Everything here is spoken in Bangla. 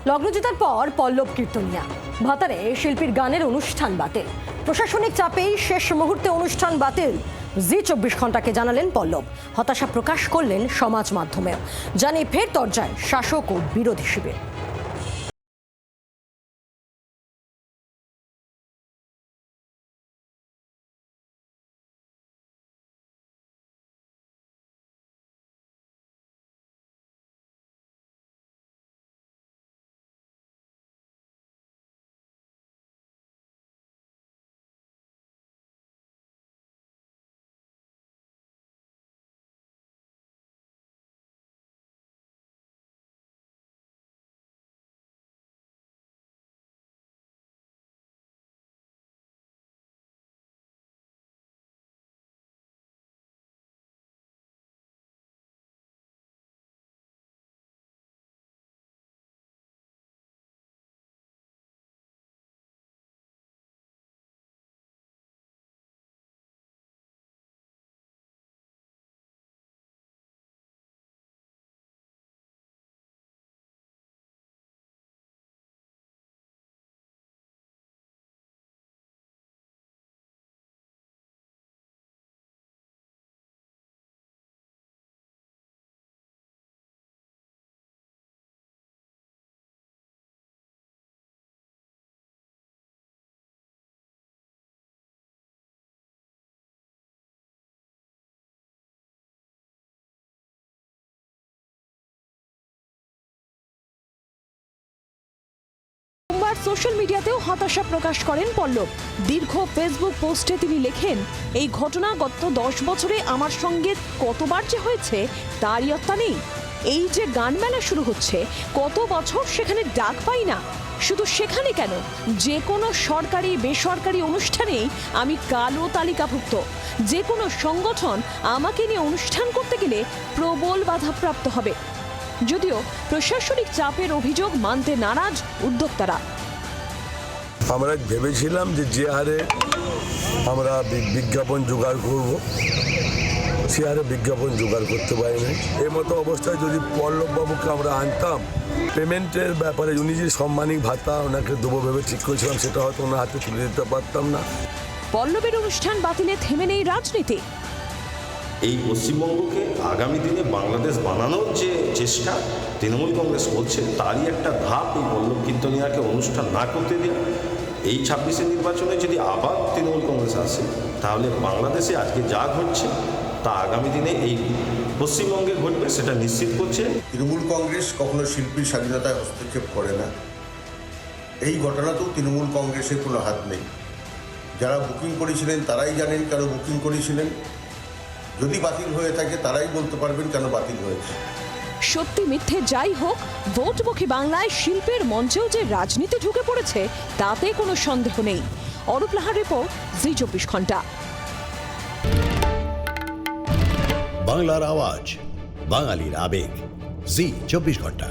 লগ্নজিতার পর পল্লব কীর্তনিয়া ভাতারে শিল্পীর গানের অনুষ্ঠান বাতিল। প্রশাসনিক চাপেই শেষ মুহূর্তে অনুষ্ঠান বাতিল। জি24 ঘন্টাকে জানালেন পল্লব। হতাশা প্রকাশ করলেন সমাজ মাধ্যমেও। জানিয়ে ফের তরজায় শাসক ও বিরোধী শিবির। সোশ্যাল মিডিয়াতেও হতাশা প্রকাশ করেন পল্লব। দীর্ঘ ফেসবুক পোস্টে তিনি লেখেন, এই ঘটনা গত 10 বছরে আমার সঙ্গে কতবার যে হয়েছে তার ইয়ত্তা নেই। এই যে গান মেলা শুরু হচ্ছে, কত বছর সেখানে ডাক পাই না। শুধু সেখানে কেন, যে কোনো সরকারি বেসরকারি অনুষ্ঠানেই আমি কালো তালিকাভুক্ত। যে কোনো সংগঠন আমাকে নিয়ে অনুষ্ঠান করতে গেলে প্রবল বাধাপ্রাপ্ত হবে। যদিও প্রশাসনিক চাপের অভিযোগ মানতে নারাজ উদ্যোক্তারা। আমরা ভেবেছিলাম যে হারে আমরা বিজ্ঞাপন জোগাড় করব, সে হারে বিজ্ঞাপন জোগাড় করতে পারিনি। এই মতো অবস্থায় যদি পল্লববাবুকে আমরা আনতাম, পেমেন্টের ব্যাপারে উনি যে সম্মানিক ভাতা ওনাকে দেবো ভেবে ঠিক করেছিলাম, সেটা হয়তো ওনার হাতে তুলে দিতে পারতাম না। পল্লবের অনুষ্ঠান বাতিলে থেমে নেই রাজনীতি। এই পশ্চিমবঙ্গকে আগামী দিনে বাংলাদেশ বানানোর যে চেষ্টা তৃণমূল কংগ্রেস করছে, তারই একটা ধাপ এই পল্লব কীর্তনিয়াকে অনুষ্ঠান না করতে দিয়ে। এই 26-এর নির্বাচনে যদি আবার তৃণমূল কংগ্রেস আসে, তাহলে বাংলাদেশে আজকে যা ঘটছে তা আগামী দিনে এই পশ্চিমবঙ্গে ঘটবে, সেটা নিশ্চিত করছে। তৃণমূল কংগ্রেস কখনো শিল্পীর স্বাধীনতায় হস্তক্ষেপ করে না। এই ঘটনাতেও তৃণমূল কংগ্রেসের কোনো হাত নেই। যারা বুকিং করেছিলেন তারাই জানেন কেন বুকিং করেছিলেন। যদি বাতিল হয়ে থাকে তারাই বলতে পারবেন কেন বাতিল হয়েছে। সত্যি মিথ্যে যাই হোক, ভোটমুখী বাংলায় শিল্পেের মঞ্চেও যে রাজনীতি ঢুকে পড়েছে তাতে কোনো সন্দেহ নেই। অরূপ লাহার রিপোর্ট, জি24 ঘন্টা। বাংলার আওয়াজ, বাঙালির আবেগ, জি24 ঘন্টা।